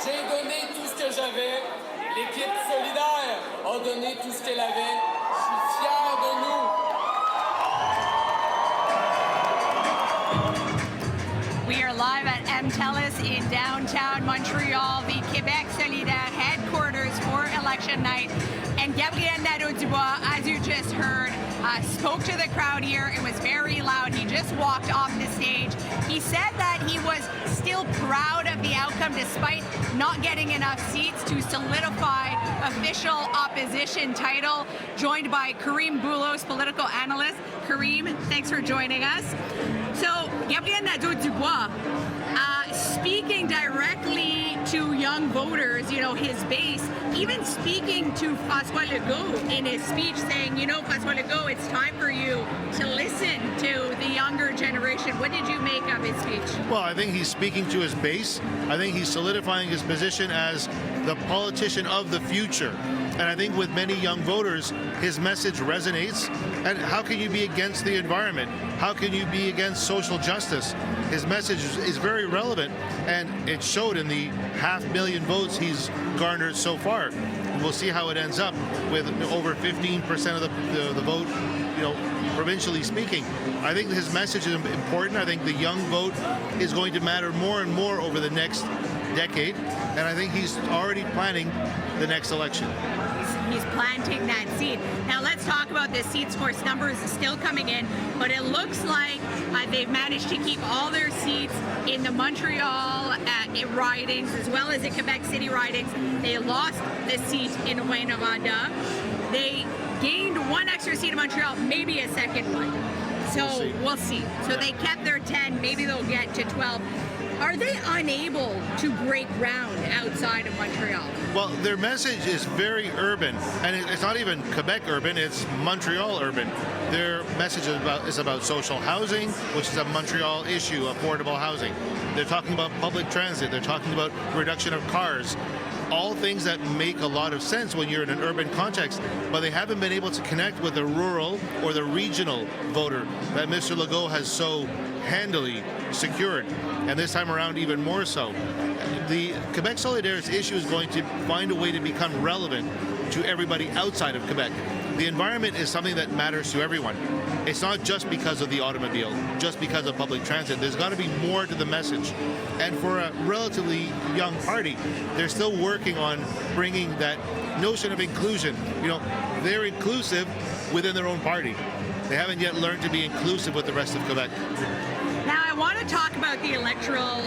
J'ai donné tout ce que j'avais. L'équipe solidaire a donné tout ce qu'elle avait. Je suis fier de nous. We are live at MTELUS in downtown Montreal, the Quebec Solidaire headquarters for election night. And Gabriel Nadeau-Dubois, as you just heard, spoke to the crowd here. It was very loud. He just walked off the stage. He said that he was still proud of the outcome despite not getting enough seats to solidify official opposition title. Joined by Karim Boulos, political analyst. Karim, thanks for joining us. So, Gabriel Nadeau-Dubois, speaking directly to young voters, you know, his base, even speaking to François Legault in his speech saying, you know, François Legault, it's time for you to listen to the younger generation. What did you make of his speech? Well, I think he's speaking to his base. I think he's solidifying his position as the politician of the future. And I think with many young voters, his message resonates. And how can you be against the environment? How can you be against social justice? His message is very relevant, and it showed in the 500,000 votes he's garnered so far. And we'll see how it ends up with over 15% of the vote, you know, provincially speaking. I think his message is important. I think the young vote is going to matter more and more over the next decade, and I think he's already planning the next election. He's planting that seed. Now let's talk about the seats. Of course, numbers still coming in, but it looks like they've managed to keep all their seats in the Montreal ridings as well as the Quebec City ridings. They lost the seat in Rouyn-Noranda. They gained one extra seat in Montreal, maybe a second one. So we'll see. So they kept their 10, maybe they'll get to 12. Are they unable to break ground outside of Montreal? Well, their message is very urban, and it's not even Quebec urban, it's Montreal urban. Their message is about social housing, which is a Montreal issue, affordable housing. They're talking about public transit, they're talking about reduction of cars, all things that make a lot of sense when you're in an urban context, but they haven't been able to connect with the rural or the regional voter that Mr. Legault has so handily secured, and this time around even more so. The Quebec Solidaire's issue is going to find a way to become relevant to everybody outside of Quebec. The environment is something that matters to everyone. It's not just because of the automobile, just because of public transit. There's got to be more to the message. And for a relatively young party, they're still working on bringing that notion of inclusion. You know, they're inclusive within their own party. They haven't yet learned to be inclusive with the rest of Quebec. Now, I want to talk about the electoral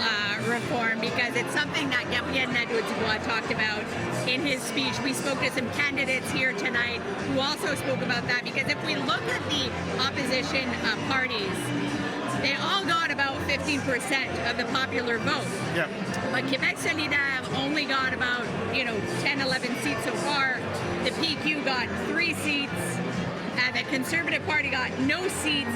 reform because it's something that Gabriel Nadeau-Dubois talked about in his speech. We spoke to some candidates here tonight who also spoke about that, because if we look at the opposition parties, they all got about 15% of the popular vote. Yeah. But Quebec Solidaire only got about, 10, 11 seats so far. The PQ got 3 seats. The Conservative Party got no seats.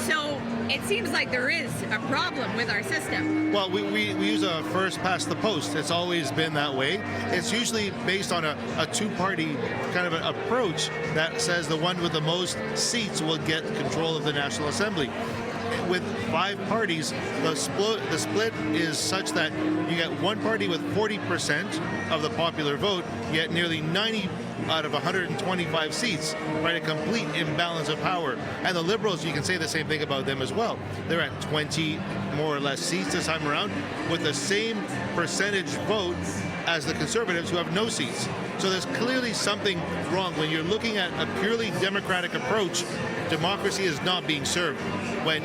So it seems like there is a problem with our system. Well, we use a first past the post. It's always been that way. It's usually based on a two-party kind of an approach that says the one with the most seats will get control of the National Assembly. With 5 parties, the split is such that you get one party with 40% of the popular vote, yet nearly 90 out of 125 seats, right? A complete imbalance of power. And the Liberals, you can say the same thing about them as well. They're at 20 more or less seats this time around with the same percentage vote as the Conservatives, who have no seats. So there's clearly something wrong. When you're looking at a purely democratic approach, democracy is not being served. When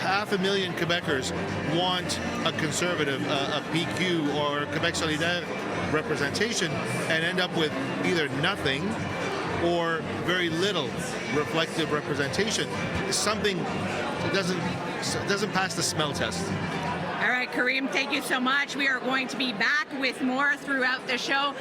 500,000 Quebecers want a Conservative, a PQ or Quebec Solidaire representation, and end up with either nothing or very little reflective representation, something that doesn't pass the smell test. All right, Karim, thank you so much. We are going to be back with more throughout the show.